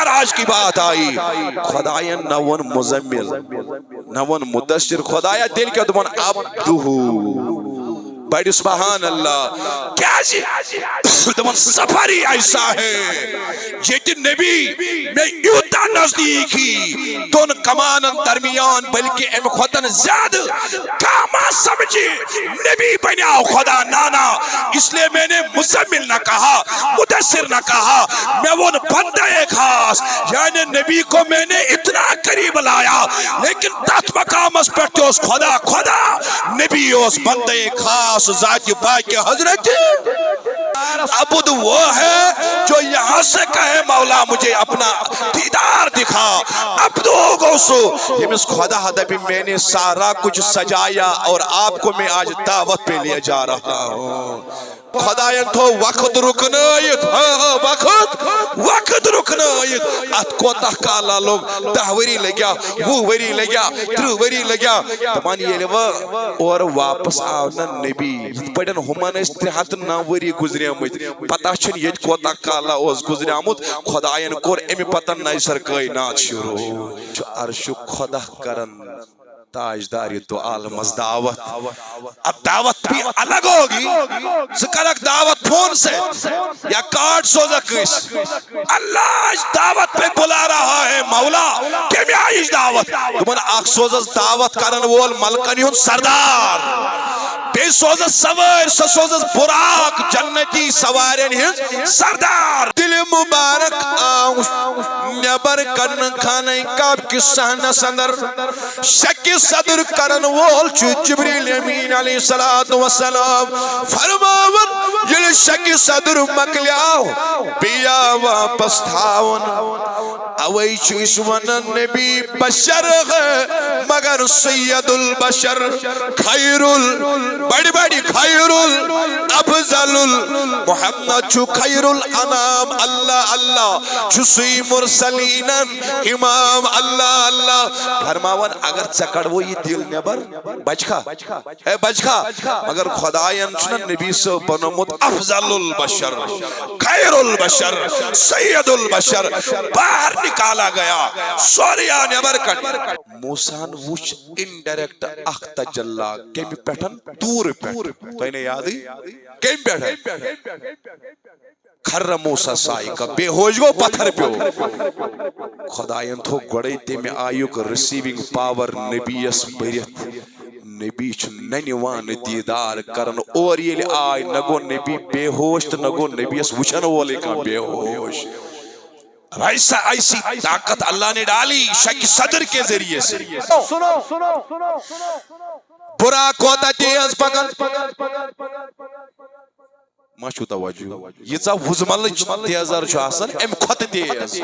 معراج کی بات آئی خدایا نون مزمل نون مدثر خدایا دل کے دمن عبدہو بڑی سبحان اللہ کیا جی دمن سفری ایسا ہے یہ نبی میں یوتا نزدیک ہی دون کمان درمیان بلکہ ام خودن زیادہ کاما سمجھے نبی بنیاؤ خدا نانا اس لئے میں نے مزمل نہ کہا مدثر نہ کہا میں وہ بندہ ایک خاص یعنی نبی کو میں نے اتنا قریب لایا لیکن تات مقام اس پر اس خدا خدا نبی اس بندہ ایک خاص ذات پاک حضرت عبد وہ ہے جو یہاں سے کہے مولا مجھے اپنا دیدار دکھا عبدو گوسو یہ مس خدا حدا بھی میں نے سارا کچھ سجایا اور آپ کو میں آج دعوت پہ لے جا رہا ہوں خدایان تو وقت رکنائیت وقت رکنائیت ات کوتا کالا لوگ 10 وری لگیا 20 وری لگیا 30 وری لگیا تمان یہ لوا اور واپس آونا نبی پڑھن ہمان اس 309 وری گزری آمد پتہ چھن یہ کوتا کالا اس گزری آمد خدایان کور امی پتہ نیسر کائنات شروع جو عرش خدا کرن تاجداری تو عالم از دعوت اب دعوت بھی الگ ہوگی سکرک دعوت فون سے یا کارڈ سوزا کس اللہ آج دعوت پہ بلا رہا ہے مولا کہ میں آئیش دعوت تمہیں آخ سوزا دعوت کرن وول ملکنیون سردار بے سوزا سوار سوزا براق جنتی سوارین ہن سردار دل مبارک آؤں نیبر کرن کھانے کاب کی سہنہ سندر شکی صدر کرن وول جبریل امین علیہ السلام فرماون یہ شکی صدر مکلیاو بیا واپس تھاون اوئی چیس ونن نبی بشر ہے مگر سید البشر خیر بڑی بڑی خیر افضل محمد چو خیر الانام اللہ اللہ چوسی مرسلین امام اللہ اللہ فرماون اگر چکڑ وہ یہ دل نیبر بچکا اے بچکا مگر خدایان چنن نبی سے بنمت افضل البشر خیر البشر سید البشر باہر نکالا گیا سوریا نیبر کٹ موسان وچ انڈیریکٹ اخت جلا کمی پیٹھن دور پیٹھ تو انہیں یاد ہی کمی پیٹھن کھر موسیٰ سائی کا بے ہوش گو پتھر پہ ہو خدایان تو گڑے تے میں آئیو کا ریسیونگ پاور نبی اس بریت نبی چھ ننیوان دیدار کرن اور یہ لئے آئی نگو نبی بے ہوش تو نگو نبی اس وچھن والے کا بے ہوش ایسا ایسی طاقت اللہ نے ڈالی شکی صدر کے ذریعے سے برا کوتا تیز پکن ماشو توجہ یہ چا وزمل تیزر چھو آسان ام خط تیز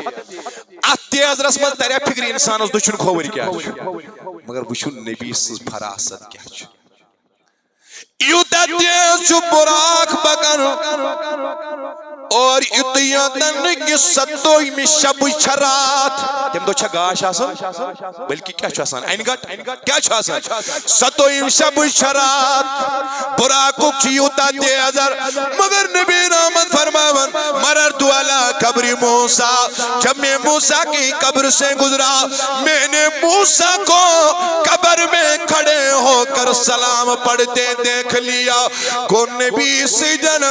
ات تیز رسمت تریا فکر انسان اس دچھن کھوور کیا چھو مگر وچھو نبی سز فراست کیا چھو یوتا تیز چھو براک بکن اور اتیادن کی ستوئی میں شب چھرات تم دو چھا گاش آسان بلکہ کیا چھو آسان اینگٹ کیا چھو آسان ستوئی میں شب چھرات براکو چیوتا تیزر مگر نبی رحمت فرماون مررتو علا قبر موسیٰ جب میں موسیٰ کی قبر سے گزرا میں نے موسیٰ کو قبر میں کھڑے ہو کر سلام پڑھتے دیکھ لیا کو نبی سجن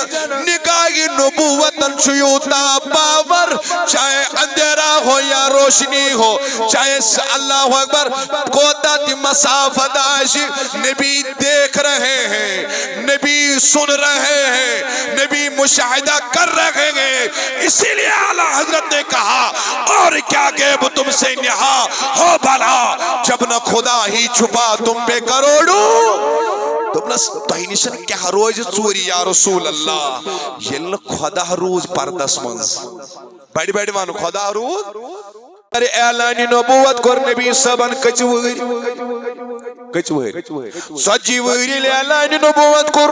نکاہی نبوت چھیوتا پاور چاہے اندھیرا ہو یا روشنی ہو چاہے اللہ اکبر کوتا تی مسافت آشی نبی دیکھ رہے ہیں نبی سن رہے ہیں نبی مشاہدہ کر رہے ہیں اسی لئے اعلیٰ حضرت نے کہا اور کیا غیب تم سے نہا ہو بھلا جب نہ خدا ہی چھپا تم پہ کروڑو تم نس تہینشن کیا روز چوری یا رسول اللہ یہ خدا روز پردس منز بڑی بڑی مانو خدا روز ارے اعلانی نبوت کر نبی سبن کچوری سچی ویری اعلانی نبوت کر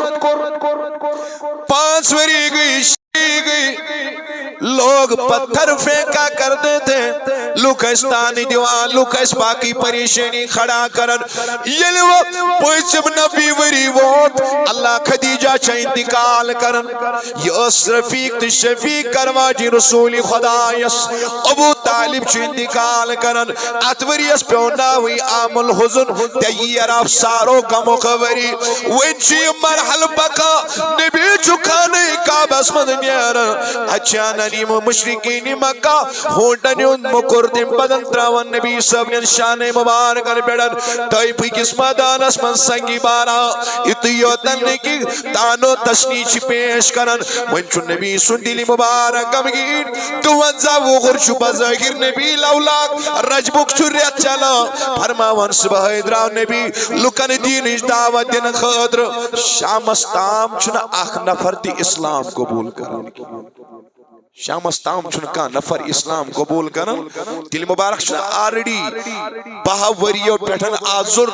5 وری گئی لوگ پتھر پھینکا کرتے تھے لکستانی دیوان لکس باقی پریشانی کھڑا کرن یل وہ پوچھم نبی وری ووت اللہ خدیجہ چا انتقال کرن یس رفیق تی شفیق کرواجی رسول خدا یس ابو طالب چا انتقال کرن اتوریس پیونا ہوئی عام الحزن تیر افسارو غم خبری وچی مرحل بکا نبی چکانے کعبہ اسمد نیرن اچھانا نیم مشرقین مکہ ہونڈنیون مکردن بدن تراون نبی صاحب نے شان مبارکن بیڑن تائپی کس مدان اسمن سنگی بارا اتیوتن کی تانو تشنیچ پیش کرن ونچو نبی سن دلی مبارک گمگین دوانزا وہ غرشو بظاہر نبی لولاک رجبک چریت چلا فرماون صبح ادراو نبی لکن دین دعوت دین خدر شام استام چنا اخ نفر دی اسلام قبول کرن شام استام چون کا نفر اسلام قبول کرن دل مبارک چون آرڈی بہا وریو پیٹھن آزر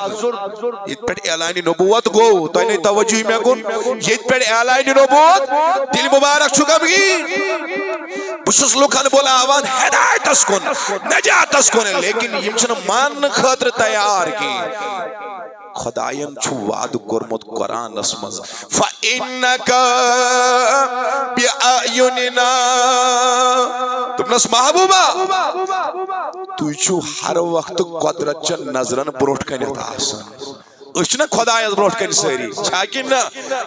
یہ پیٹ اعلان نبوت گو تو انہیں توجہ میں کن یہ پیٹ اعلان نبوت دل مبارک چون کب گی بشس لکھن بولا آوان ہدایت اس کن نجات اس کن لیکن یہ چون مان خطر تیار کی خدایم چھو وعد کرمت قرآن اسمز فَإِنَّكَ بِأَعْيُنِنَا تم نس محبوبہ تو چھو ہر وقت قدرت چن نظرن بروٹ کنیت آسان اچھنا خدایت بروٹ کنی ساری چھاکن نا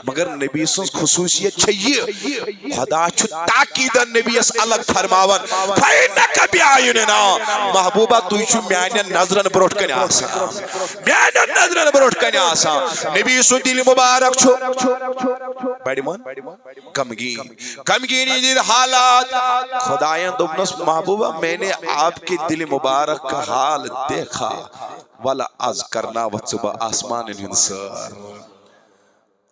مگر نبی سنس خصوصیت چھئیے خدا چھو تاکیدن نبی اس الگ فرماون فَإِنَّكَ بِأَعْيُنِنَا محبوبہ تو چھو میانین نظرن بروٹ کنی آسان میانین نظرن بروٹ کنی آسان نبی سن دل مبارک چھو بیڑی مان کمگینی دل حالات خدایان دبنس محبوبہ میں نے آپ کے دل مبارک کا حال دیکھا والا از کرنا وچبا آسمان انسار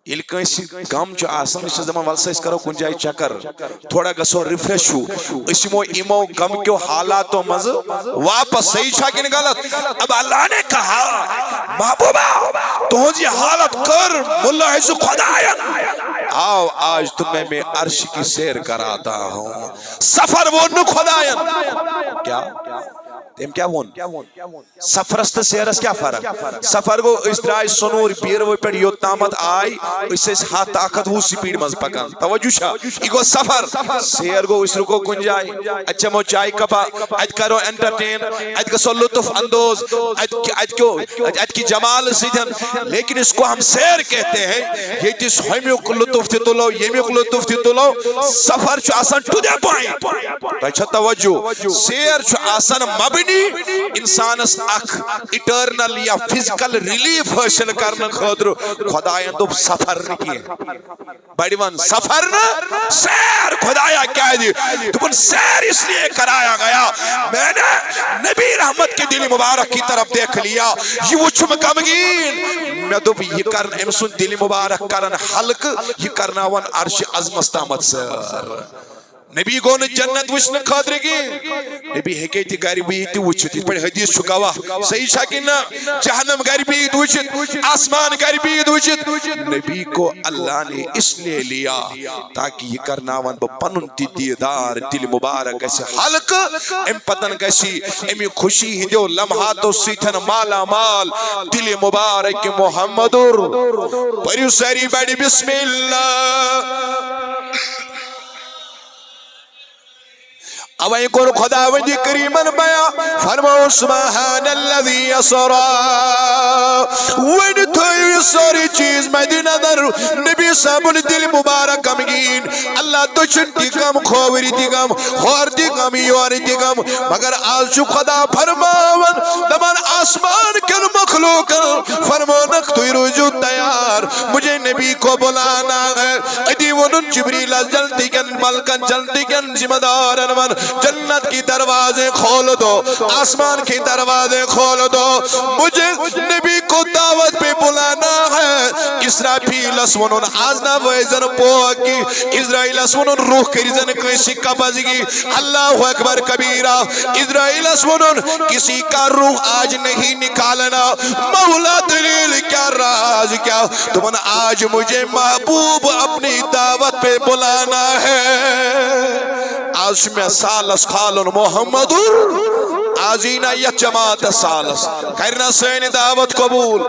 الکنسی کام چو آسان اس زمان والسا اس کرو کنجائی چکر تھوڑا گسو ریفریش ہو اسمو ایمو کم کیو حالاتو مز واپس صحیح چھاکن غلط اب اللہ نے کہا محبوبہ تو جی حالت کر ملا حضو خدایت آؤ آج تمہیں میں عرش کی سیر کراتا ہوں سفر وہ نو خدایت کیا تیم کیا ہون سفرست سیرس کیا فرق سفر گو اس درائی سنور پیر وہ پیڑ یو تامت آئی اس سے ہاتھ طاقت ہو سپیڈ مز پکن توجہ شا ایگو سفر سیر گو اس رکو کنجائی اچھا مو چائی کپا اج کرو انٹرٹین اج کسو لطف اندوز اج کی جمال سیدھن لیکن اس کو ہم سیر کہتے ہیں یہ تیس ہمیوں کو لطف تھی تلو یمیوں کو لطف تھی تلو سفر چو آسان ٹو دے پوائیں تو اچھا توجہ سیر چو آسان مبنی انسانس اخ اٹرنل یا فزیکل ریلیف حاصل کرنا خاطر خدایاں تو سفر نہیں بڑی ون سفر نہ سیر خدایا کیا دی تو سیر اس لیے کرایا گیا میں نے نبی رحمت کے دل مبارک کی طرف دیکھ لیا یہ وہ چھم کمگین میں تو یہ کرن امسن دل مبارک کرن حلق یہ کرنا ون عرش عظمستامت سر نبی کو نے جنت وشن خاطر کی نبی حکیتی غریبی تی وچھتی پر حدیث چکاوا صحیح شاکینا جہنم غریبی تی وچھت آسمان غریبی تی وچھت نبی کو اللہ نے اس لئے لیا تاکہ یہ کرناون بپنن تی دیدار دل مبارک ایسے حلق ام پتن کیسی امی خوشی ہندیو لمحاتو سیتھن مالا مال دل مبارک محمدر پریو ساری بیڑی بسم اللہ اوائیں کو خدا وجہ کریمن بیا فرماؤ سبحان اللذی اسرا وین تھوئی ساری چیز مدینہ در نبی صاحب دل مبارک امگین اللہ دچن دیگم خوری دیگم خور دیگم یور دیگم مگر آج جو خدا فرماون دمان آسمان کن مخلوق فرمانک توی رجوع تیار مجھے نبی کو بلانا ہے ادی ونن جبریل جلدی کن ملکن جلدی کن ذمہ دار انوان جنت کی دروازے کھول دو آسمان کی دروازے کھول دو مجھے نبی کو دعوت پہ بلانا ہے اسرافیل ونن آز نہ ویزن پوکی اسرائیل ونن روح کریزن کسی قبضگی اللہ اکبر کبیرہ اسرائیل ونن کسی کا روح آج نہیں نکالنا مولا دلیل کیا راز کیا تمہن آج مجھے محبوب اپنی دعوت پہ بلانا ہے آج میں سالس خالن محمد آزینا یا جماعت سالس کرنا سینی دعوت قبول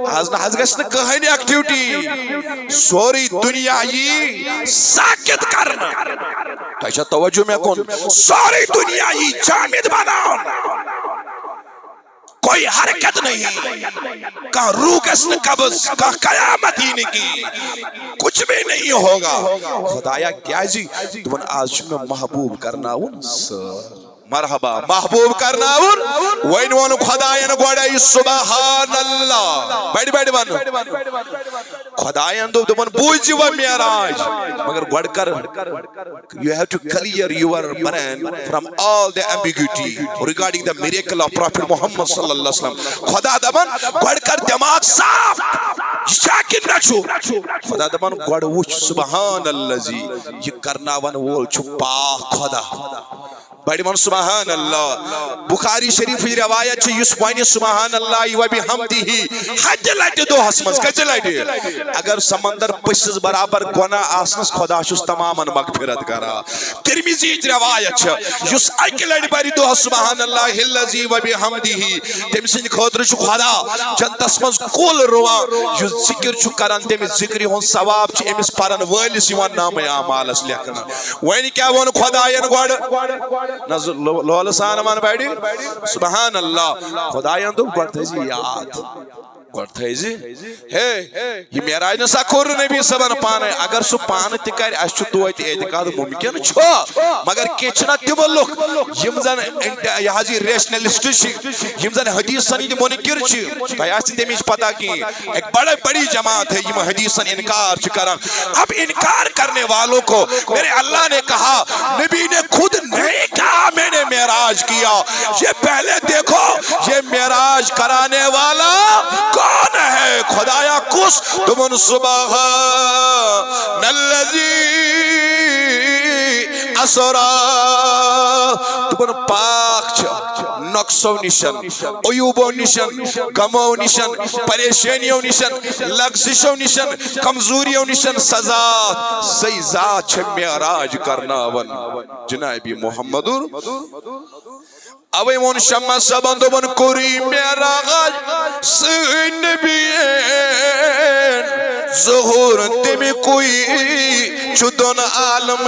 آز گشن کہانی ایکٹیوٹی سوری دنیا یہ ساکت کرنا تیشہ توجہ میں کن سوری دنیا یہ جامد بناؤ کوئی حرکت نہیں کہاں روح کسن قبض کہاں قیامت ہی نہیں کی کچھ بھی نہیں ہوگا خدایا کیا جی تمہیں آج میں محبوب کرنا ہوں سر مرحبا محبوب کرنا وین ون خداین گوڑائی سبحان اللہ بیٹھ بیٹھ ون خداین دو دمن بوجھ و معراج مگر گوڑ کر you have to clear your brain from all the ambiguity regarding the miracle of Prophet Muhammad صلی اللہ علیہ وسلم خدا دمن گوڑ کر دماغ صاف شاکر نہ چھو خدا دمن گوڑ وچ سبحان اللہ جی یہ کرنا ون وول چھو پاک خدا بڑی من سبحان اللہ بخاری شریف روایت چھے یس وانی سبحان اللہ و بحمدہ حج لائٹے دو حسمنز کچھ لائٹے اگر سمندر پسز برابر گناہ آسنس خدا شس تماما مغفرت کرا ترمیزی روایت چھے یس ایک لائٹ باری دو سبحان اللہ اللذی و بحمدہ تمسن خودر چھو خدا جنتس منز کول روان یس ذکر چھو کرن تم ذکری ہون ثواب چھے امس پرن ویلس یوان نام اعمالس لکھنا وینی کیا ون خداین گوڑ نظر لول سانمان بیٹی سبحان اللہ خدایان تو بڑھتے جی یاد بڑھتے جی یہ میراج نسا کور نبی سبن پانے اگر سو پانے تکاری اشتو تویت اعتقاد ممکن چھو مگر کچنا تبلک یمزن یہاں جی ریشنلسٹ چھی یمزن حدیث سنید منکر چھی تیاسی دیمیش پتا کی ایک بڑی جماعت ہے یم حدیث سن انکار چھ کرن اب انکار کرنے والوں کو میرے اللہ نے کہا نبی نے خود نہیں کہا میں نے معراج کیا یہ پہلے دیکھو یہ معراج کرانے والا کون ہے خدایا کس تمن سبحان الذی اسرا تمن پاک چھ نقصو نشن عیوبو نشن غمو نشن پریشانیو نشن لغزشو نشن کمزوریو نشن سزا سی ذات چھ معراج کرنا ون جناب محمد اوے من شمع سبند من کوری معراج سین نبیین ظہور تمی کوئی چودن عالم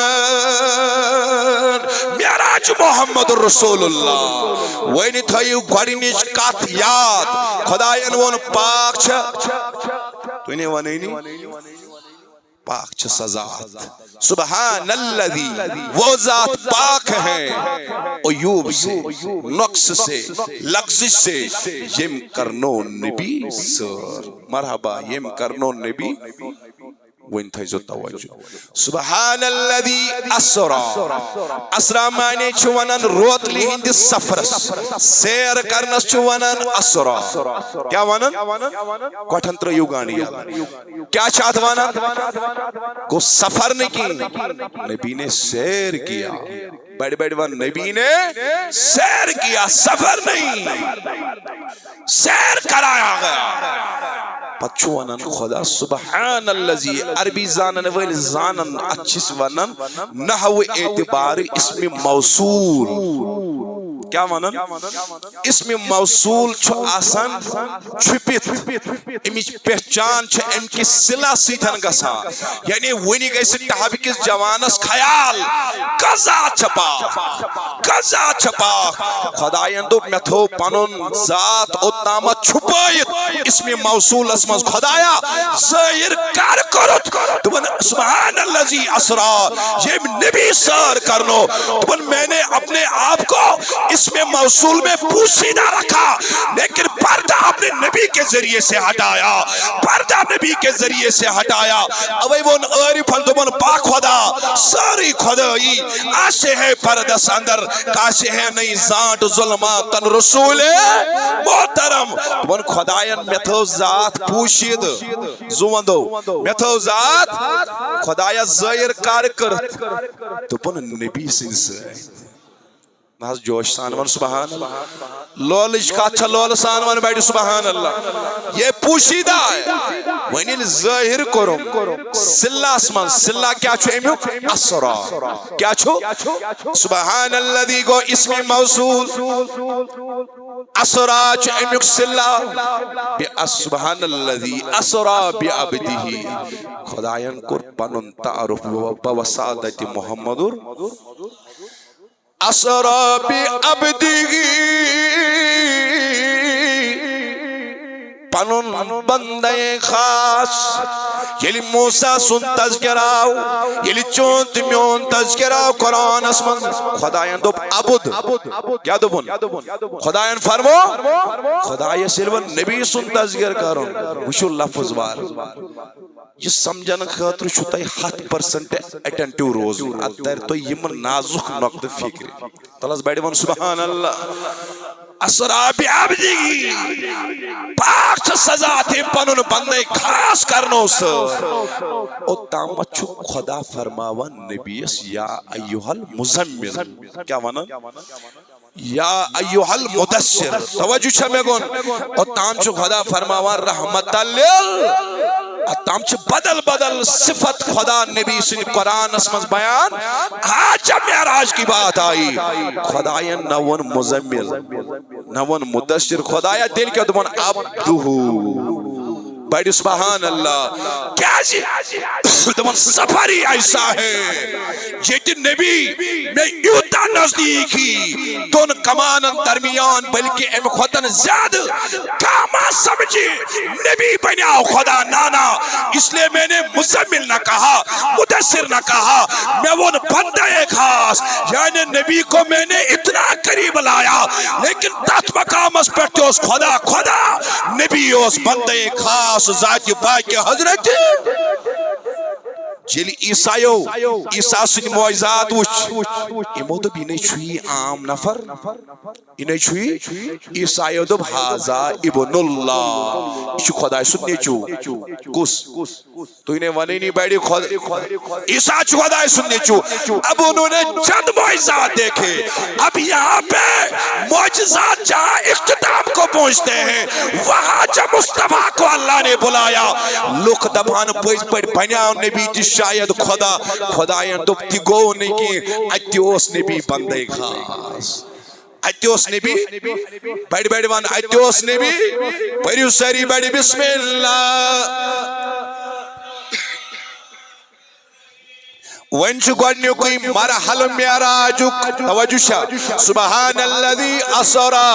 معراج محمد رسول اللہ وینی تھایو گوڑنیچ کات یاد خدایان ون پاک چھا تو انہیں ونینی پاک چھ سزات سبحان اللذی وہ ذات پاک ہے عیوب سے نقص سے لغزش سے یم کرنون نبی سر مرحبا یم کرنون نبی وین تھائیزو توجہ سبحان اللذی اسرا اسرا معنی چونن روتلی ہند سفرس سیر کرنس چونن اسرا کیا ونن کوٹھن تر یوگانی کیا چاہت ونن کو سفر نہیں کی نبی نے سیر کیا بیڑ بیڑ ون نبی نے سیر کیا سفر نہیں سیر کرایا گیا پچھوانن خدا سبحان اللذی عربی زانن ویل زانن اچھس ونن نحو اعتبار اسم موصول کیا ونن اسم موصول چھو آسان چھپت امیچ پہچان چھو ام کی صلح سیتھن گسا یعنی ونی گئی سے تحبکس جوانس خیال قضا چھپا خدایان دو میتھو پانون ذات اتنامت چھپائیت اسم موصول اسمز خدایا ظاہر کر کرت دپن سبحان الذی اسرا یہ نبی سار کرنو دپن میں نے اپنے آپ کو اس میں موصول میں پوشیدہ رکھا لیکن پردہ اپنے نبی کے ذریعے سے ہٹایا پردہ نبی کے ذریعے سے ہٹایا اوے وہ عارفن دپن پاک خدا ساری خدائی آسے ہے پردس اندر کاسے ہے نئی زانٹ ظلماتن رسول محترم دپن خدایان میں تھو ذات پوشید زوندو میں تھو ذات خدایا ظاہر کار کرت دپن نبی سنس ناز جوش سانوان سبحان اللہ لولش کاتھا لول سانوان بیٹی سبحان اللہ یہ پوشیدہ ہے ونیل ظاہر کرم سلہ اسمان سلہ کیا چھو امیوک اسرا کیا چھو سبحان اللہ دی گو اسم موصول اسرا چھو امیوک سلہ سبحان اللہ دی اسرا بی عبدی خدایان کر پنن تعارف بوسادت محمدر اسرا بعبدہ پنن بندے خاص یلی موسیٰ سن تذکراو یلی چونت میون تذکراو قرآن اسمان خدایان دوب عبد کیا دوبن خدایان فرمو خدای سلون نبی سن تذکر کرن وشو لفظ وار یہ سمجھن خاطر چھتائی 7% اٹینٹیو روز ادھر تو یمن نازک نقد فکر تلاس بیٹی ون سبحان اللہ اسرا بعبدی پاک سزا تھی پنن بندے خاص کرنو سر او تامت چھو خدا فرماوان نبیس یا ایوہ المزمل کیا وانا یا ایوہ المدثر توجہ چھا میں گون او تام چھو خدا فرماوان رحمت اللہ تام چھو بدل بدل صفت خدا نبی سن قرآن اسمز بیان آج جب معراج کی بات آئی خدایا نون مزمل نون مدثر خدایا دل کے دمان عبدہو بیٹی سبحان اللہ کیا جی دمان سفری ایسا ہے یہ نبی میں یوتا نزدیک ہی دون کمانن درمیان بلکہ ام خودن زیادہ کاما سمجھے نبی بنیاو خدا نانا اس لئے میں نے مزمل نہ کہا مدثر نہ کہا میں وہ بندہ ایک خاص یعنی نبی کو میں نے اتنا قریب لایا لیکن تات مقام اس پر اس خدا خدا نبی اس بندہ ایک خاص ذات پاک حضرت جیلی عیسائیو عیسیٰ سن معجزات وچ امو دب انہیں چھوئی عام نفر انہیں چھوئی عیسائیو دب حازا ابن اللہ اشو خدای سننے چو کس تو انہیں وانی نہیں بیٹی عیسیٰ چو خدای سننے چو اب انہوں نے چند معجزات دیکھے اب یہاں پہ معجزات جہاں اختتام کو پہنچتے ہیں وہاں جب مصطفیٰ کو اللہ نے بلایا لوگ دبان پوچھ پڑ بنیا نبی جس شاید خدایان دبتی گو نہیں کی اتیوس نبی بندے خاص اتیوس نبی بیڑی بیڑی وان اتیوس نبی پریو سری بیڑی بسم اللہ ونچ گوڑنیو کوئی مرحل معراجک توجہ شاہ سبحان الذی اسرا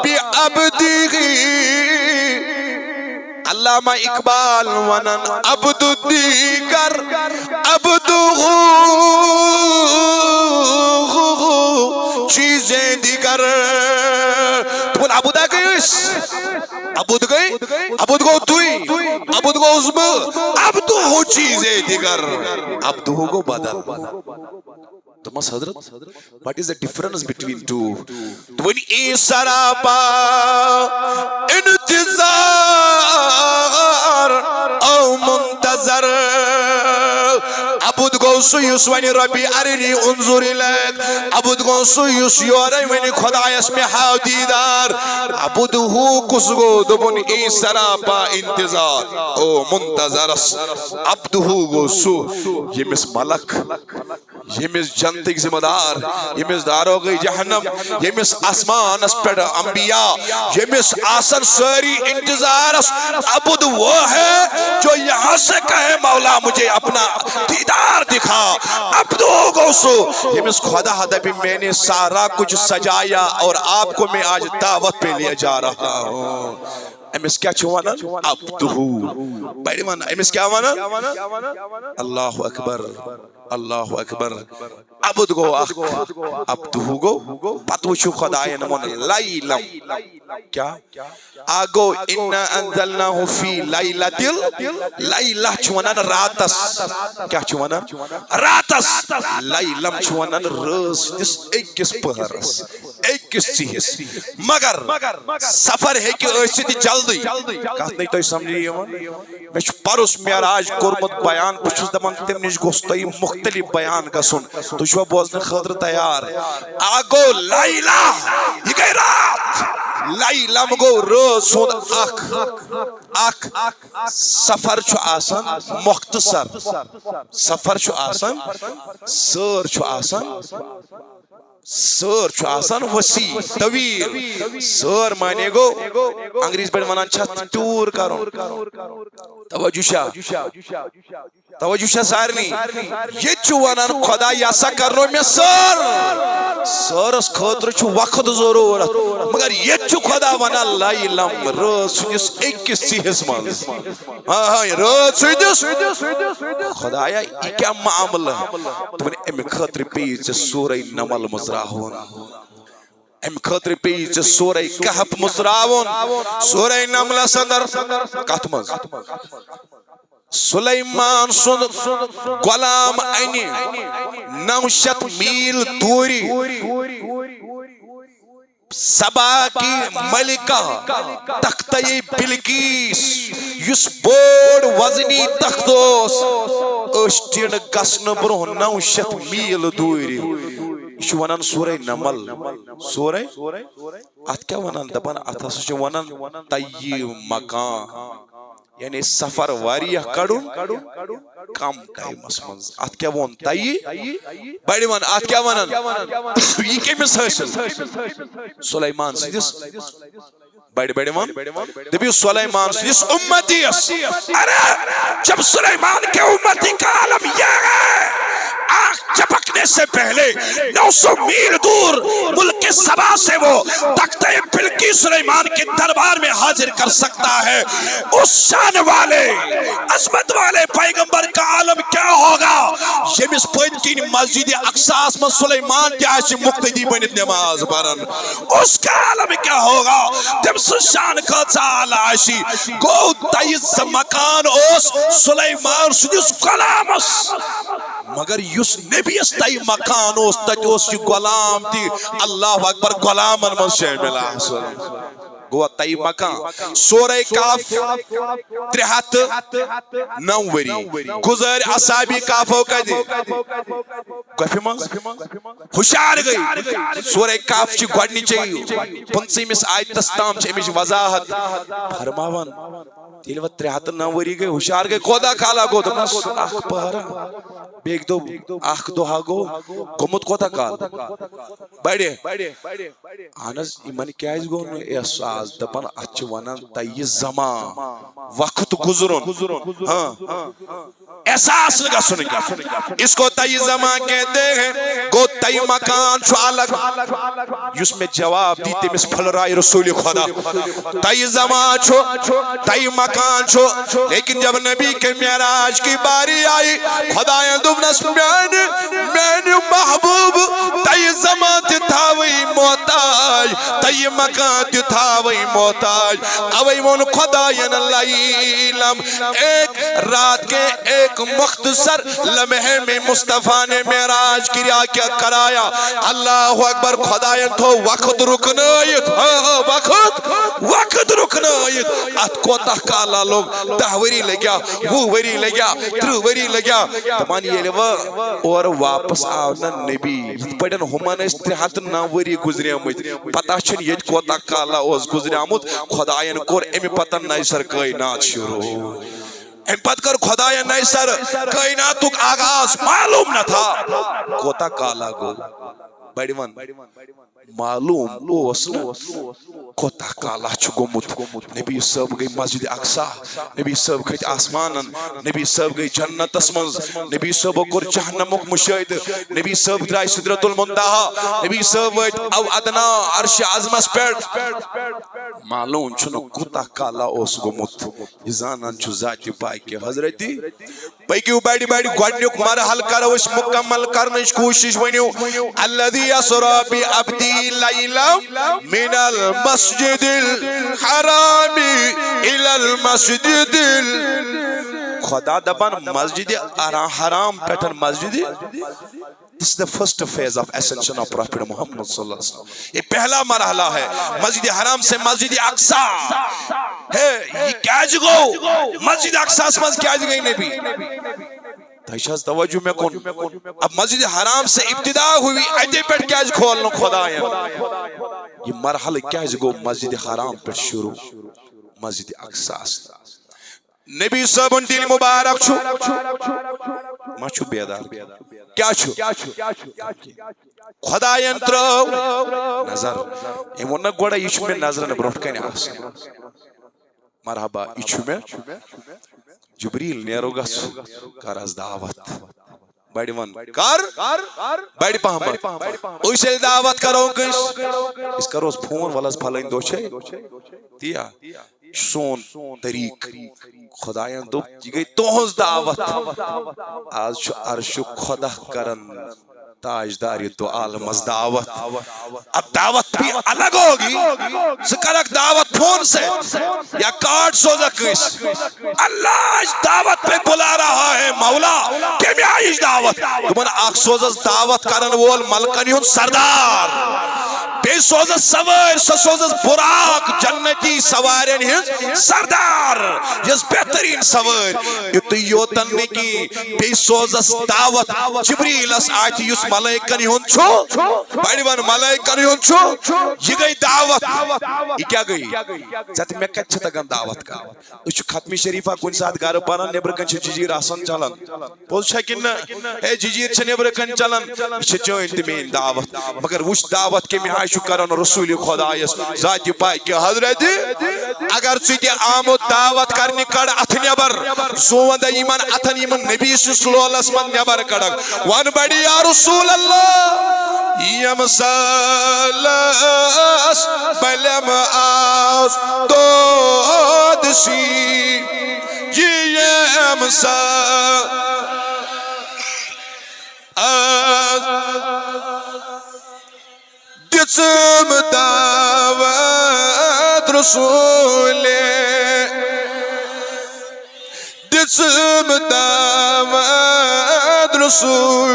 بعبدہ علامہ اقبال ونن عبد دیگر عبدو چیزیں دیگر تقول عبد آگئیس عبد گئی عبد گو توی عبد گو عزب عبدو چیزیں دیگر عبدو کو بدل Thomas Hadrat, what is the difference between two? When Isarapa intizar aw muntazar Abud gosu yuswani Rabbi arini unzur ilak Abud gosu yusyore wani Khudayas me haudidar Abudhu kusgo dubun Isarapa intizar aw muntazaras Abduhu gosu yemis malak yemis جنتک ذمہ دار یمس داروغ جہنم یمس آسمان اس پر انبیاء یمس آسن ساری انتظار عبد وہ ہے جو یہاں سے کہے مولا مجھے اپنا دیدار دکھا عبدو گوسو یمس خدا حدبی میں نے سارا کچھ سجایا اور آپ کو میں آج دعوت پہ لیا جا رہا ہوں امس کیا چھ ونان عبدہو بڑی ون امس کیا ونان اللہ اکبر اللہ اکبر عبد گو اخ عبدہو گو پتہ وچھو خدایان ون لیلم کیا آگو انا انزلناہ فی لیلۃ لیلہ چھ ونان راتس کیا چھ ونان راتس لیلم چھ ونان رٲژ دس أکِس پہرس أکِس ژیہس مگر سفر ہیکہ ٲسِتھ جلدی کتھ نہیں تۄہہِ سمجھ یِوان مےٚ چھُ پرُس معراج کوٚرمُت بیان بہٕ چھُس دپان تمہِ نِش گوٚژھ تۄہہِ مختلف بیان گژھُن تُہۍ چھُوا بوزنہٕ خٲطرٕ تیار آگو لیلہ یہِ گٔے رات لیلم گو رٲژ ہُنٛد اکھ سفر چھُ آسان مختصر سفر چھُ آسان سٲر چھُ آسان سٲر چھُ آسان وسیع طویل سٲر مانے گو انگریز پٲٹھۍ ونان چھِ اتھ ٹوٗر کرُن توجہ چھا سارنٕے ییٚتہِ چھُ ونان خدا یہِ ہسا کرنو مےٚ سٲر سٲرس خٲطرٕ چھُ وقت ضروٗرت مگر ییٚتہِ چھُ خدا ونان لیلم رٲژ سٕنٛدِس أکِس ژیہس منٛز رٲژ سٕنٛدِس خدایا یہِ کیٛاہ معاملہٕ دوٚپُن امہِ خٲطرٕ پیٚیہِ ژےٚ سورے نمل مٔژراوُن امہِ خٲطرٕ پیٚیہِ ژےٚ سورے کہف مٔژراوُن سورے نملس اندر کتھ منٛز سلیمان سُنٛد غلام انہِ 900 میل دوٗرِ سبا کی ملکہ تختہ بلقیس یس بوڑ وزنی تخت ٹِن گژھنہٕ برونٛہہ 900 میل دوٗرِ یہ چھُ ونان سورے نمل سورے اتھ کیٛاہ ونان دپان اتھ ہسا چھِ ونان طیّ مکان یعنی سفر واریاہ کڑُن کم ٹائمس منٛز اتھ کیٛاہ ووٚن طیّ بڑِ ون اتھ کیٛاہ ونان یہ کٔمِس حٲصِل سلیمان سٕنٛدِس بڑِ ون دٔپِو سلیمان سٕنٛدِس اُمتیس ارے جب سلیمان کے امتی کا عالم یہ ہے آنکھ چپکنے سے پہلے 900 میل دور ملک سبا سے وہ تختہ بلقیس سلیمان کے دربار میں حاضر کر سکتا ہے اس شان والے عظمت والے پیغمبر کا عالم کیا ہوگا ییٚمِس پٔتۍ کِنۍ مسجد اقصاس منٛز سلیمان تہِ آسہِ مقتدی بٔنِتھ نماز پران اس کا عالم کیا ہوگا تٔمۍ سٕنٛز شان کۭژاہ اعلیٰ آسہِ گوٚو طیّ مکان اوس سلیمان سٕنٛدِس غلامس مگر یُس نبیس طیّ مکان اوس تتہِ اوس یہِ غلام تہِ اللہ اکبر غلامن منٛز شٲمِل آسان گوٚو طیّ مکان سورے کاف 309 ؤری گُزٲرۍ اصحابی کافو کتہِ گۄپھِ منٛز ہُشار گٔے سورے کاف چھِ گۄڈنِچے 15مِس آیتس تام چھِ امِچ وضاحت فرماوان ییٚلہِ وۄنۍ 309 ؤری گٔے ہُشار گٔے کوتاہ کالا گوٚو دوٚپنس اکھ پہرا بیٚکہِ دوٚپ اکھ دۄہا گوٚو گوٚمُت کوتاہ کال بڑِ اہن حظ یِمن کیازِ گوٚو نہٕ احساس دپان اتھ چھِ ونان طیّ زمان وقت گزرُن احساس نہٕ گژھُن کینٛہہ اس کو طیّ زمان کہتے ہیں گوٚو طیّ مکان چھُ الگ یُس مےٚ جواب دی تٔمِس پھٔلرایہِ رسوٗلِ خدا طیّ زمان چھُ طیّ مکان چھُ لیکن جب نبی کے معراج کی باری آئی خدایا دوٚپنس میانہِ محبوب طیّ زمان تہِ تھاوٕے محتاج طیّ مکان تہِ تھاوٕے محتاج اوے ووٚن خداین لیلم ایک رات کے ایک مختصر لمحے میں مصطفیٰ نے معراج کیا کرایا اللہ اکبر خداین تھو وقت رکنٲیِتھ وقت رکنٲیِتھ اتھ کوتاہ کالا لوگ 10 ؤری لگیا 20 ؤری لگیا 30 ؤری لگیا دپان ییٚلہِ وۄنۍ اورٕ واپس آو نا نبی یِتھ پٲٹھۍ ہُمن ٲسۍ 309 ؤری گُزریمٕتۍ پتہ چھُنہٕ ییٚتہِ کوتاہ کالا اوس گُزریومُت خداین کوٚر امہِ پتہٕ نَیہِ سر کائنات شروع امہِ پتہٕ کٔر خداین نَیہِ سر کائناتُک آغاز معلوم نہ تھا کوتاہ کالا گوٚو بڑی ون معلوم اوس کوتا کالا چھ گومت نبی صاحب گئی مسجد اقصا نبی صاحب کھت آسمانن نبی صاحب گئی جنتس منز نبی صاحب کور جہنمک مشاہدہ نبی صاحب درائے سدرۃ المنتہا نبی صاحب ویت او ادنا عرش عظمس پیٹھ معلوم چھن کوتا کالا اوس گومت یہ زانان چھ ذات پاک کہ حضرتی پکیو بڑی بڑی گڈنیک مرحل کرو اس مکمل کرنچ کوشش ونیو الذی اسرا بعبدی لیلا من المسجد الحرام الى المسجد خدا دبان مسجد حرام پیٹھن مسجد This is the first phase of ascension of Prophet Muhammad sallallahu alaihi wasallam. یہ پہلا مرحلہ ہے مسجد حرام سے مسجد اقصا ہے یہ کیج گو مسجد اقصا سے کیج گئی نبی تیشاز توجہ میں کون اب مسجد حرام سے ابتدا ہوئی ایدے پیٹ کیج کھولنا خدا ہے یہ مرحلہ کیج گو مسجد حرام پیٹ شروع مسجد اقصا نبی صاحب ان دل مبارک چھو ما چھو بیدار کیا چھو خدا ینترو نظر ایمون گوڑا یہ چھو میں نظر نبروٹ کہنے آسان مرحبا یہ چھو میں جبریل نیرو گس کر از دعوت بڑی ون کر بڑی پہمت اسے دعوت کرو اس کرو اس پھون والا پھلائن دو چھے دیا سون طریق خدایان دو گئی توہز دعوت آج چھو عرش خدا کرن تاجداری تو عالم از دعوت اب دعوت بھی الگ ہوگی سکرک دعوت فون سے یا کارڈ سوزا کس اللہ آج دعوت پہ بلا رہا ہے مولا کہ میں آئیش دعوت تمہن آخ سوزا دعوت کرن وول ملکنیون سردار بے سوزا سوار سوزا براق جنتی سوارین ہز سردار جس بہترین سوار یوتن نکی بے سوزا دعوت جبریل اس آتی یس ملائکن ہون چھو بڑی ون ملائکن ہون چھو یہ گئی دعوت یہ کیا گئی زیادہ میں کچھ تگن دعوت کا اس چھو ختمی شریفہ کن ساتھ گارو پانا نیبرکن چھو جیجیر آسان چلن بول شکن اے جیجیر چھو نیبرکن چلن چھو چھو انتمین دعوت مگر وش دعوت کے میں آئیشو کرن رسول خدایس ذاتی پائی کہ حضرت اگر چیتی آمد دعوت کرنی کڑ اتھ نیبر زوند ایمان اتن ایمان نبی صلی اللہ علیہ وسلم نیبر کڑک وان بڑی یا رسول اللہ یم سالس بلم آس دود سی یم سالس دسم دعوت رسول دسم دعوت رسول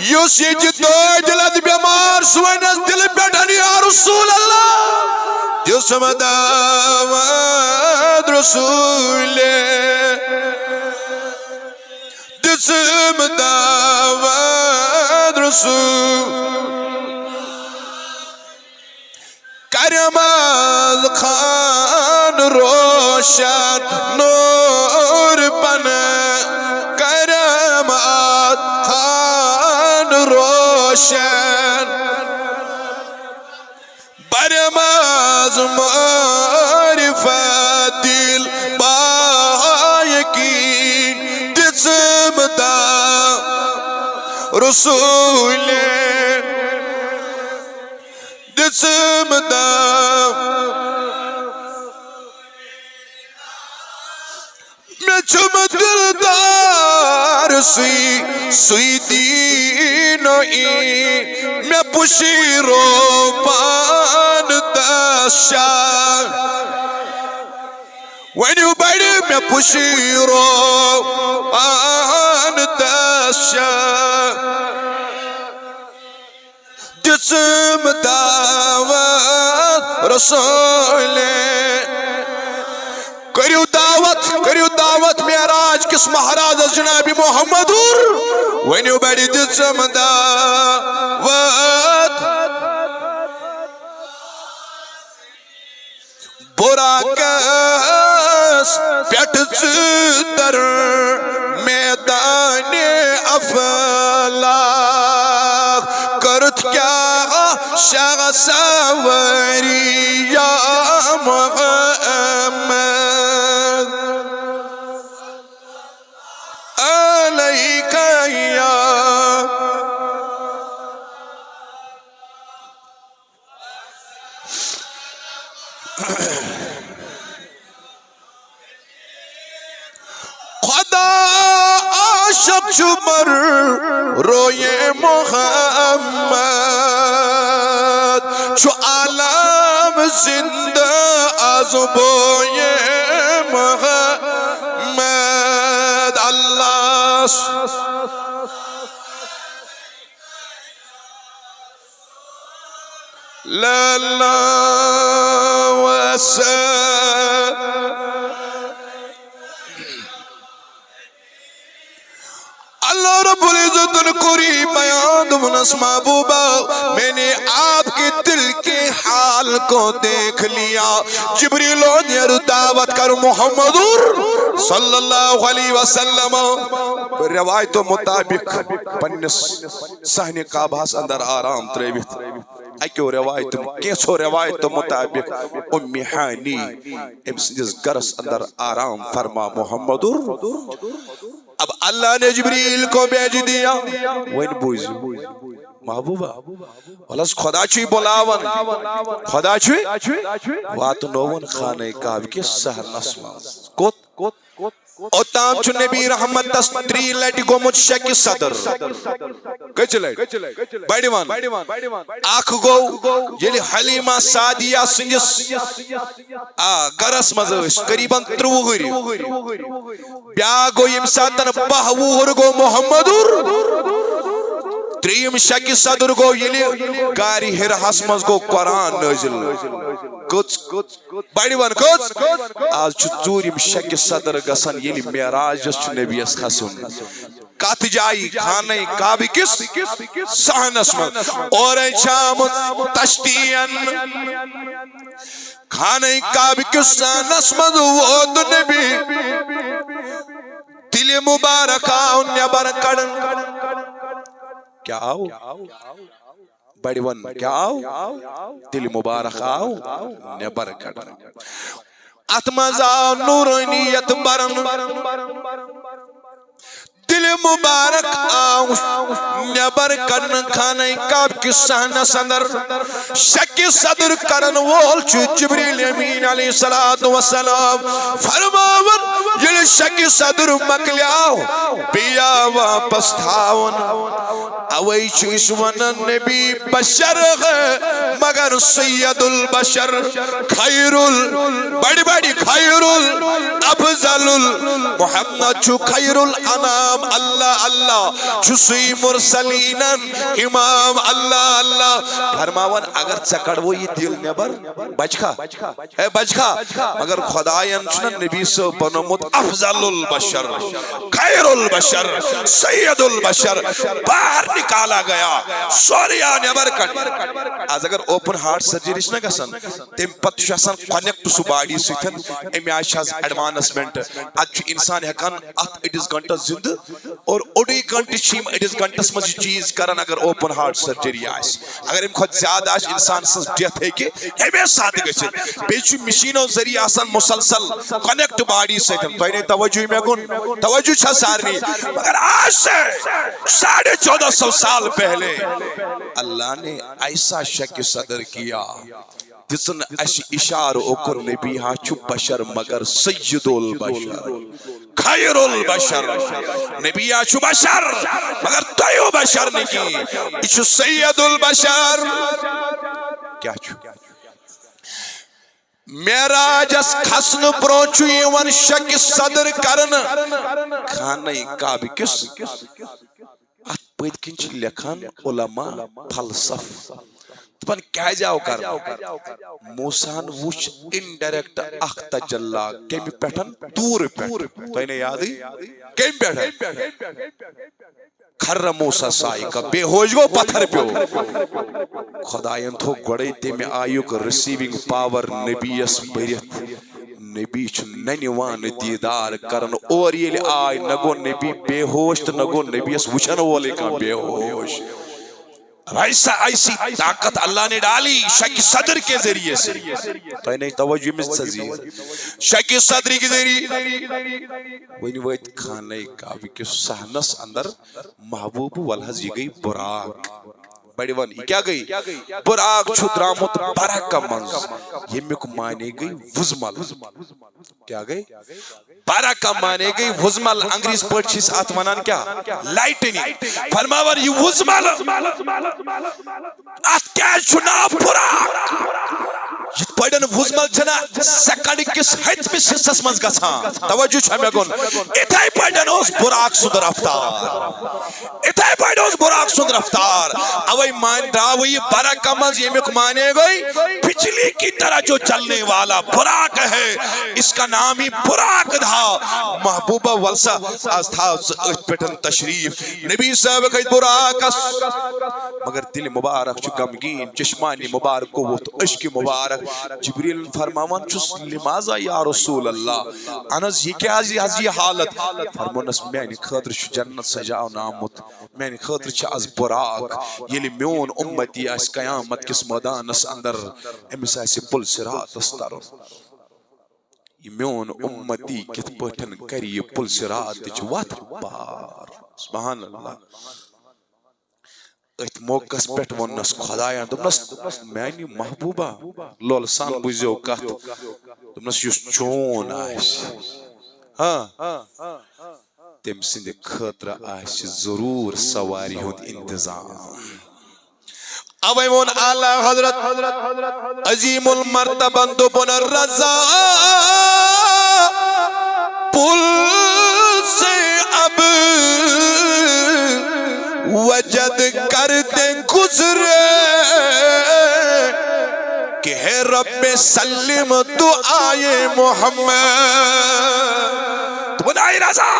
یوس یہ جدوی دلت بیمار سوینس دل بیٹھن یا رسول اللہ دسم دعوت رسول دسم دعوت رسول کرمال خان روشن نور پن کرمال خان روشن برماز معرفت دل بایقین دسم دا رسول دسم دا میں چم دلدار سوی دینو میں پوشی رو پان دشان ونیو بڑی میں پوشی رو پان دشان جسم دعوت رسول کریو دعوت معراج کس مہراج جناب محمد ونیو بڑی جسم دعوت براکس پیٹ در میدان افلاق شاہ سواری یا محمد علیکہ یا خدا عاشق چمر روئے محمد چو عالم زندہ آزبوئے محمد اللہ لا لا وسلم اللہ رب العزت قری بیان منس محبوبہ میں نے آپ کے دل کے حال کو دیکھ لیا جبریل نے دعوت کر محمد صلی اللہ علیہ وسلم روایت مطابق پنس صحن کعبہس اندر آرام ترٲوِتھ اکیو روایت کیسو روایت مطابق ام ہانی ام سندس گرس اندر آرام فرما محمد اب اللہ نے جبریل کو بھیج دیا وین بوزی محبوبہ ولس خدا چوی بلاون خدا چوی وات نوون خانہ کعبہ کے سہر نسمان کوت اوتام چو نبی رحمت تس 3 لٹی گومت شک صدر کچھ لٹ بڑیوان آنکھ گو یلی حلیمہ سعدیہ سنجس گرس مزوش قریباً 30 وری بیا گو یم ساتن 12 وہر گو محمد تریم شک صدر گو یلی کاری ہرہس مز گو قرآن نازل کچھ بڑیوان کچھ آج چو ژوٗرِم شک صدر گسن یلی معراج جس چو نبی اس خسن کات جائی خانہ کعبہ کس صحنس من اور شام تشتین خانہ کعبہ کس صحنس من وود نبی دل مبارک آؤ نیبر کڑن کیا آؤ بڑیون کیا آؤ دل مبارک آؤ نیبر کڑن اتمزا نورانیت برن دل مبارک آؤ نیبر کرن خانہ کعبہ کی صحنس اندر شک صدر کرن وول چھ جبریل امین علیہ السلام فرماون یل شک صدر مکلیاو بیا واپس تھاون اوئی چھ اس ونن نبی بشر مگر سید البشر خیر بڑی بڑی خیر افضل محمد چھ خیر الانام اللہ اللہ چسی مرسلین امام اللہ اللہ فرماون اگر چکڑ وہ یہ دل نبر بچکا اے بچکا مگر خدایان چنن نبی سے بنمت افضل البشر خیر البشر سید البشر باہر نکالا گیا سوریا نبر کٹ آج اگر اوپن ہارٹ سرجری چھ گژھان تم پتہ چھ آسان کنیکٹ سو باڈی سۭتۍ امی آیہِ چھِ آز ایڈوانسمنٹ ات چھ انسان ہیکان ات 28 گھنٹس زندہ اور 28 گھنٹہ چھ 28 گھنٹس مز چیز کران اگر اوپن ہارٹ سرجری آس اگر ام کھت زیادہ آس انسان سن ڈیتھ ہیکہ امی ساتھ گژھِتھ بیٚیہِ چھُ مشینو ذریعہ آسان مسلسل کنیکٹ باڈی سۭتۍ تۄہہِ نے توجہ مے گون توجہ چھا سارنی مگر آج سے 1450 سال پہلے اللہ نے ایسا شک صدر کیا دسن اش اشار اوکر نبی ہا چھ بشر مگر سید البشر خیر البشر نبی ہا چھ بشر مگر تیو بشر نکی اچھ سید البشر کیا چھ معراجس کھسن پروچو یوان شک صدر کرن خانہ کعبہ کس ات پت کن لکھان علماء فلسف دپان کیا جاؤ کر موسیٰ وچ انڈائریکٹ اخ تجلا کمی پیٹھن دور پیٹھ تو انہیں یاد ہی کمی پیٹھن کھر موسیٰ سائی کا بے ہوش گو پتھر پیو خدایان تھو گوڑے تے میں آیوک ریسیونگ پاور نبی اس بریت نبی چھ ننیوان دیدار کرن اور یہ آئی نگو نبی بے ہوش تو نگو نبی اس وچھن والے کا بے ہوش ویسا ایسی طاقت اللہ نے ڈالی شک صدر کے ذریعے سے. تو نہیں توجہ میں سزی شک صدر کے ذریعے ونی ویت خانہ کعبہ کے صحنس اندر محبوب والحز یہ گئی براق. بڑی ون کیا گئی براق چھو درامت برق منز یمیک مانے گئی وزمل. کیا گئی برق مانے گئی وزمل. انگریز پرچیس آت ونان کیا لائٹنگ. فرماور یہ وزمل آت کیا چھنا براق. یہ پڑھن وزمل چھنا سیکنڈ کس ہیت میں سسس منز گسان. توجہ چھا میں گون اتھائی پڑھن اس براق سند رفتار. اتھائی پڑھن اس براق سند رفتار. اوئی مان داوئی برق منز یمیک مانے گئی بجلی کی طرح جو چلنے والا براق ہے. اس کا نام ہی براق تھا. محبوبہ والسا آز تھا پیٹن تشریف نبی صاحب کہت براق مگر دل مبارک چو گمگین چشمانی مبارک کو وہ تو عشق مبارک. جبریل فرماوان چس لماذا یا رسول اللہ انس یہ کیا یہ حالت. فرمونس میں خاطر چھ جنت سجاو نامت میں خاطر چھ از براق یلی میون امتی اس قیامت کس میدانس اندر امس اس پل صراط استر. یہ میون امتی کت پٹھن کری پل صراط چ وات پار. سبحان اللہ. ات موقع پہ ونس خدایا دس میانی محبوبہ لول سان بوزیو کت دس اس چون تم سند خاطر آس ضرور سواری ہند انتظام. اوے وون اعلی حضرت عظیم المرتبہ دوپن الرضا پل سے اب وجد کرتے گزرے کہ ہے رب سلم دعائے محمد. تو بنائی رضا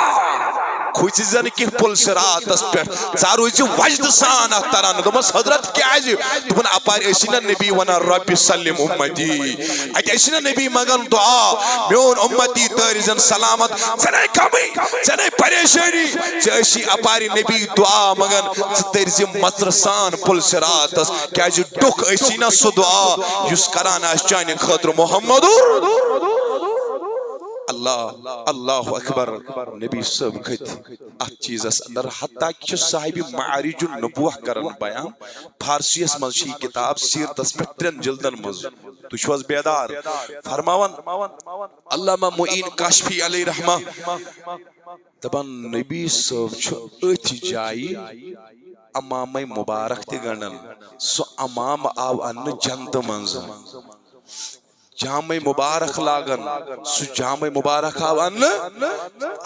کوئی چیزن کی پل صراط اس پر ساروی چی وجد سان اختران دمس حضرت کیا ہے تو بنا اپار ایسینا نبی ونا رب سلم امتی ایت ایسینا نبی مگن دعا میون امتی تاریزن سلامت چنائی کمی چنائی پریشانی چیسی اپاری نبی دعا مگن تاریزن مدرسان پل صراط اس کیا جو دکھ ایسینا سو دعا یس کرانا اس چانی خاطر محمدور اللہ اللہ اکبر. نبی صاحب کھت ات چیزس اندر حتیٰ کہ صاحب معارج النبوہ کرن بیان فارسی اس منشی کتاب سیرتس میں 3 جلدن مز تشوز بیدار فرماون علامہ معین کاشفی علیہ رحمہ دبن نبی صاحب چھو ات جائی امام مبارک تی گنن سو امام آو ان جنت منز جامع مبارک لاغن سو جامع مبارک آوان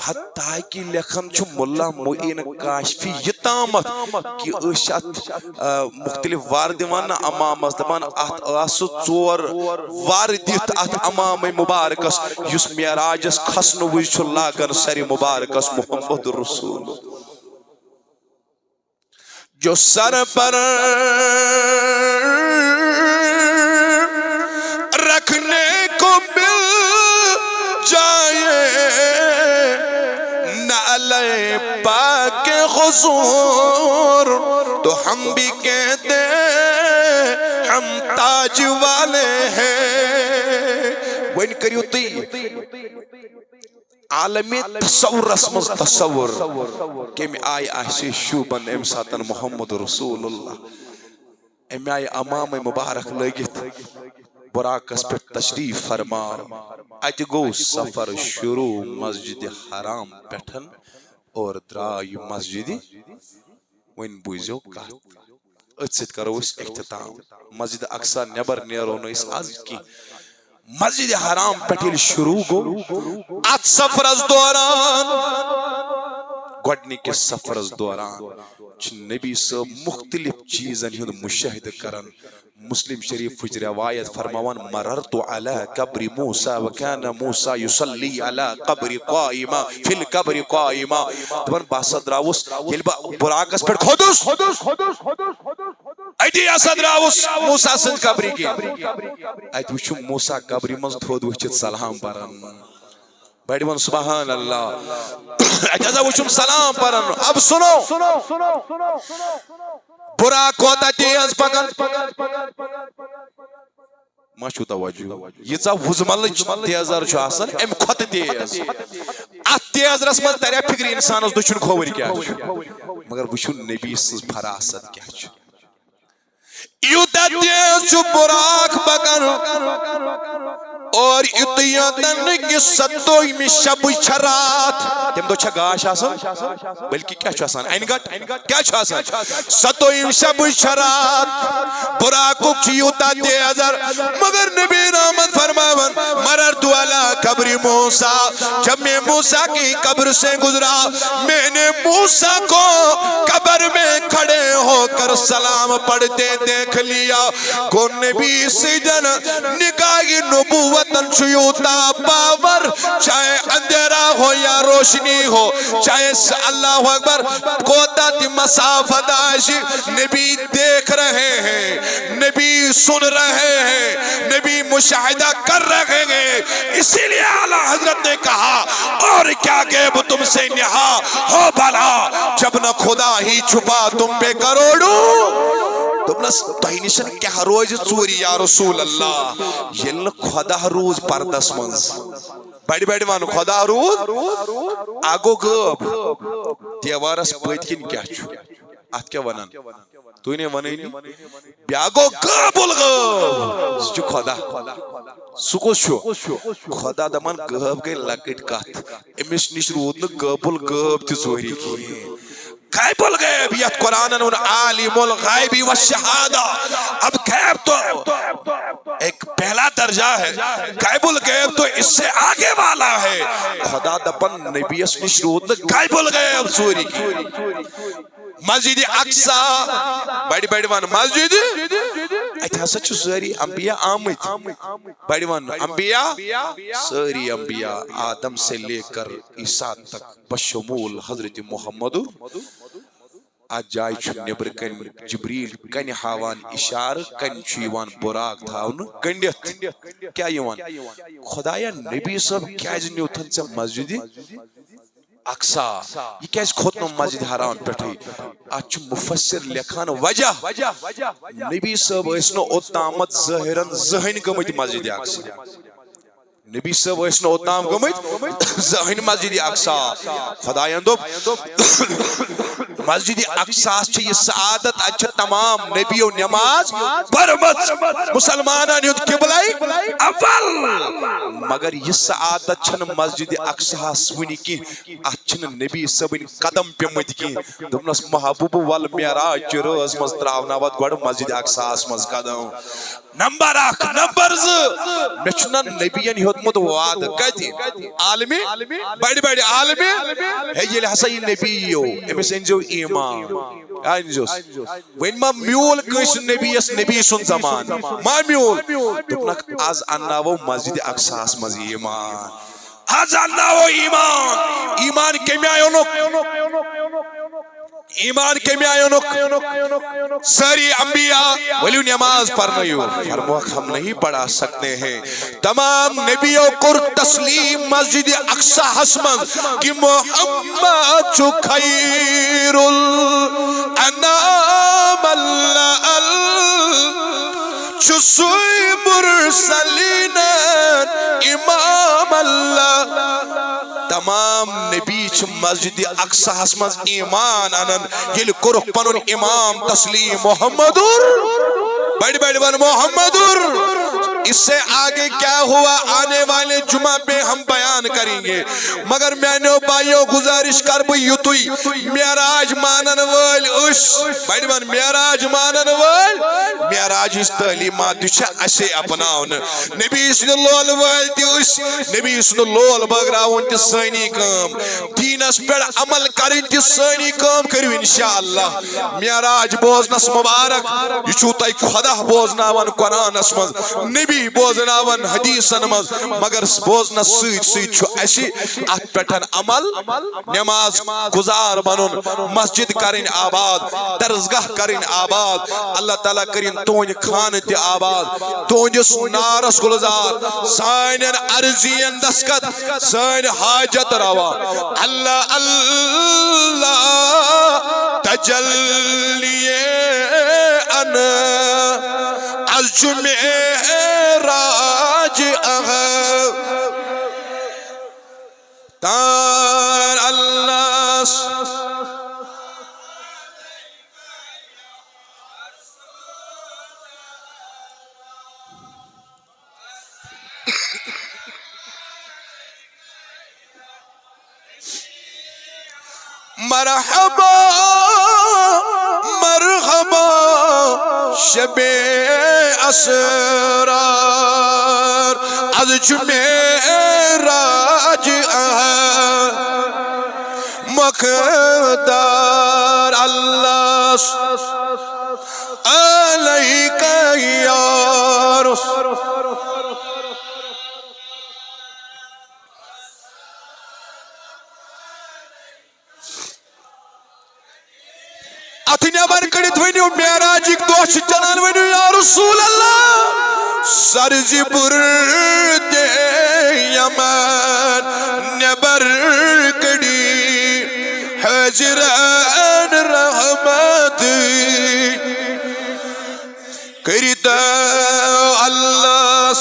حتیٰ کی لکھن چھو ملا معین کاشفی یہ تامت کہ اشت مختلف واردوان امام ازدبان ات آسو 4 واردیت ات امام مبارکس یس میراجس خسن ویچو لاغن سری مبارکس محمد رسول جو سر پر رکھنے کو مل جائے نعلے پاک حضور تو ہم بھی کہتے ہم تاج والے ہیں. وین کریو تی عالمی تصور رسمز تصور کہ میں آئی آئیسی شوبن امساتن محمد رسول اللہ امی آئی امام مبارک لگت براقس پر تشریف فرما. ات گو سفر شروع مسجد حرام پیٹھن اور درائی مسجد وین بوزیو کہت ات ست کرو اس اختتام. مسجد اقصا نیبر نیرونو اس آز کی مسجد حرام پیٹھل شروع گو ات سفر از دوران گوڑنی کے سفر از دوران نبی سے مختلف چیزن ہند مشاہد کرن. مسلم شریف فج روایت فرماوان مررت على قبر موسى وكان موسى يصلي على قبر قائما في القبر قائما. تمن باسد راوس یلبا براقس پر خودس ایدی اسد راوس موسى سن قبر کی ایت وچ موسى قبر مز تھود وچ سلام پرن بڑی ون سبحان اللہ اجازہ وچ سلام پرن. اب سنو براق کوتا تیز پکان ما چھو توجہ یژا وزملچ تیزر چھو آسان ام کھت تیز ات تیزرس مز تریا فکر انسانس دچھن کھوور کیا مگر وچھو نبی سز فراست کیا چھ یوتا تیز چھو براق پکان اور اتیاتن کی ستوئی میں شب چھرات تم تو چھا گاش آسان بلکہ کیا چھو آسان این گٹ کیا چھو آسان ستوئی میں شب چھرات براقو چیوتا تیزر مگر نبی رحمت فرماون مررتو علا قبر موسیٰ جب میں موسیٰ کی قبر سے گزرا میں نے موسیٰ کو قبر میں کھڑے ہو کر سلام پڑھتے دیکھ لیا کو نبی سجن نکاہی نبوت چھیوتا پاور چاہے اندھیرا ہو یا روشنی ہو چاہے اللہ اکبر کوتا تی مسافت آشی نبی دیکھ رہے ہیں نبی سن رہے ہیں نبی مشاہدہ کر رہے ہیں اسی لئے اعلیٰ حضرت نے کہا اور کیا غیب تم سے نہا ہو بھلا جب نہ خدا ہی چھپا تم پہ کروڑوں دوپنس تہنشن کیا روز چوری یا رسول اللہ یل خدا روز پردس منز بڑی بڑی مانو خدا روز آگو گب دیوارس پیتکن کیا چھو آت کیا ونن تو انہیں ونن بیاگو گب الگب جو خدا سکو شو خدا دمان گب گئی لکٹ کات امیش نش رود گب الگب تی زوری کی غیب الغیب یت قرآن ان عالم الغیبی والشہادہ اب غیب تو ایک پہلا درجہ ہے غیب الغیب تو اس سے آگے والا ہے خدا دپن نبی اس نشرود غیب الغیب سوری کی مسجد اقصی بڑی بڑی وان مسجد ایتھا سچ ساری انبیاء آمد بڑی وان انبیاء ساری انبیاء آدم سے لے کر عیسیٰ تک بشمول حضرت محمد آج جائے چھو نبر کن جبریل کن ہاوان اشار کن چھویوان براق تھاون کنڈیت کیا یوان خدایا نبی صاحب کیا جنیو تھن سے مسجد اقصا یہ کیس کھوتنو مسجد حرام پٹھئی آج مفسر لکھان وجہ نبی صاحب اسنو اتامت ظاہرن ذہن گمت مسجد اقصا نبی صاحب اسنو اتام گمت ذہن مسجد اقصا خدایان دو مسجد اقصا چھے یہ سعادت اچھا تمام نبی و نماز برمت مسلمانان یود قبلائی اول مگر یہ سعادت چھن مسجد اقصا سونی کی اچھن نبی سبن قدم پیمت کی دمنس محبوب والمیراج چروز مزتراوناوات گوڑ مسجد اقصا مز قدم نمبر اخ نمبر ز مچنا نبیان یوتمت وعد کتی عالمی بڑی بڑی عالمی ہے یہ لحظہ یہ نبیو امیس انجو ایمان انجوس وین ما میول کش نبی اس نبی سن زمان ما میول تپنک از اناو مسجد اقصا مز ایمان از اناو ایمان ایمان کمی آئینک ایمان کے میں آئینک ساری انبیاء ولی نماز پڑھنیو فرموک ہم نہیں پڑھا سکتے ہیں تمام نبیوں کو تسلیم مسجد اقصا حسمن کہ محمد چو خیر الانام چو سوئی مرسلین امام اللہ تمام نبی چھ مسجد اقصا حسمز ایمان آنن یہ لکرخ پنن امام تسلیم محمدر بڑی بڑی بن محمدر اس سے آگے کیا ہوا آنے والے جمعہ پہ ہم بیان کریں گے مگر میں نے بھائیوں گزارش کر بھی یوتوئی معراج مانن وال اس بڑی بن معراج مانن وال معراج اس تعلیمات دیچھا اسے اپناؤن نبی اس نے لول وال تی اس نبی اس نے لول بگراؤن تی سینی کام دین اس پر عمل کریں تی سینی کام کرو انشاءاللہ معراج بوزنس مبارک یہ چھوتا ایک خدا بوزنا ون قرآن اسمز نبی نبی بوزناون حدیثن مز مگر بوزنس سۭتۍ سۭتۍ چھُ اَسہِ اَتھ پٮ۪ٹھ عمل نماز گزار بنُن مسجد کرٕنۍ آباد درسگاہ کرٕنۍ آباد اللہ تعالیٰ کٔرِنۍ تُہنٛدِ خانہٕ تہِ آباد تُہنٛدِس نارس گُلزار سانٮ۪ن عرضین دستخط سٲنۍ حاجت روا اللہ اللہ تجلیے ان از جمعراج تار اللہ مرحبا مرحبا شب اسرار از جمعراج مقدار اللہ علیک یا رسول اتھ نبر کڑت ونیو معراجک دۄہ چھُ چلان ونیو یا رسول اللہ سرزِ بُردِ یمن نبر کڑی حاضران رحمت کٔرِتھ اللہ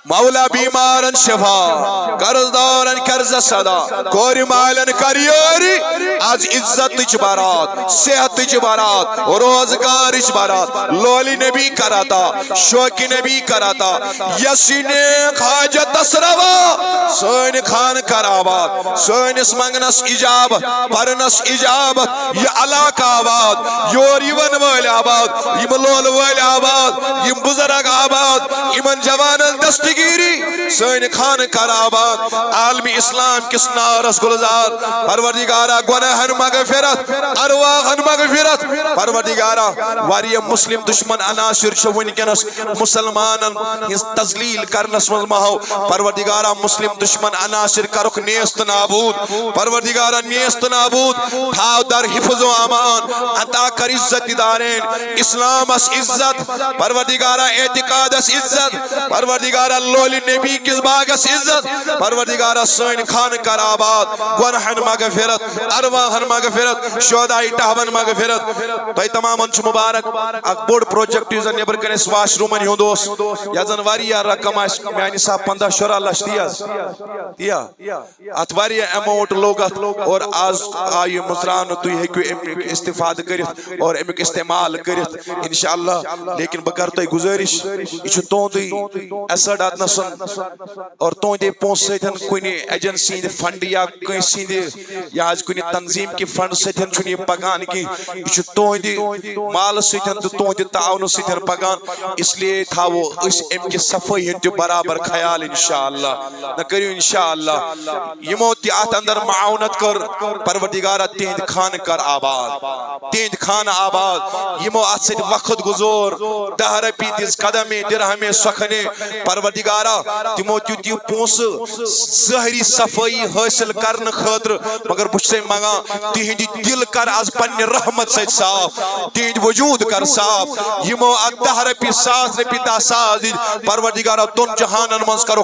مولا بیمارن شفا قرضدارن قرض صدا کوری مالن کریوری از عزت بارات صحت بارات روزگار بارات لولی نبی کراتا شوکی نبی کراتا یسین حاجت اسروا سوین خان کرآباد سوینس منگنس اجابت پرنس اجابت یہ علاقہ آباد یور یون وال آباد یم لول وال آباد یم بزرگ آباد یمن جوانن دستگیری سین خان کرآباد عالمی اسلام کس نارس گلزار پروردگارہ گناہن مغفرت ارواحن مغفرت پروردگارہ واریہ مسلم دشمن عناصر چھ ونکینس مسلمانن ہنز تذلیل کرنس مز مہو پروردگارہ مسلم دشمن عناصر کرک نیست نابود پروردگارہ نیست نابود تھاو در حفظ و امان عطا کر عزت دارین اسلام اس عزت پروردگارہ اعتقاد اس عزت پروردگارہ لولی نبی کس باغ اس عزت پروردگارہ سین خان کر آباد گناہن مغفرت ارواحن مغفرت شہدائی ٹہبن مغفرت تو تمام انچ مبارک اک بوڑ پروجیکٹ یزن نیبر کنس واش رومن ہندوس یزن واریہ رقم اس میانی صاحب 15-16 لچھ دیا ات واریہ اماؤنٹ لوگت اور آز آئی مزران تو ہیکو امیک استفاد کرت اور امیک استعمال کرت انشاءاللہ لیکن بکر تو گزارش یہ توندی ایسڈ آت نسن اور توندی پونس سیتن کنی ایجنسی فنڈ یا کسی یا آج کنی تنظیم کی فنڈ سیتن چھنی پگان کی یہ توندی مال سیتن تو توندی تعاون سیتن پگان اس لیے تھا وہ اس ام کی صفائی ہنٹو برابر خیال انشاءاللہ نہ کریو انشاءاللہ یہ موتی آت اندر معاونت کر پروردگارہ تیند خان کر آباد تیند خان آباد یہ مو آت سے وقت گزور دہر پیتیز قدمی درہمی سخنے پروردگارہ تیمو تیو پونس ظاہری صفائی حاصل کرن خاطر مگر بچ سے مانگا تیہندی دل کر از پن رحمت سے صاف تیہند وجود کر صاف یہ مو 10 رپی 100 رپی 10 پروردگارہ دون جہانن منز کرو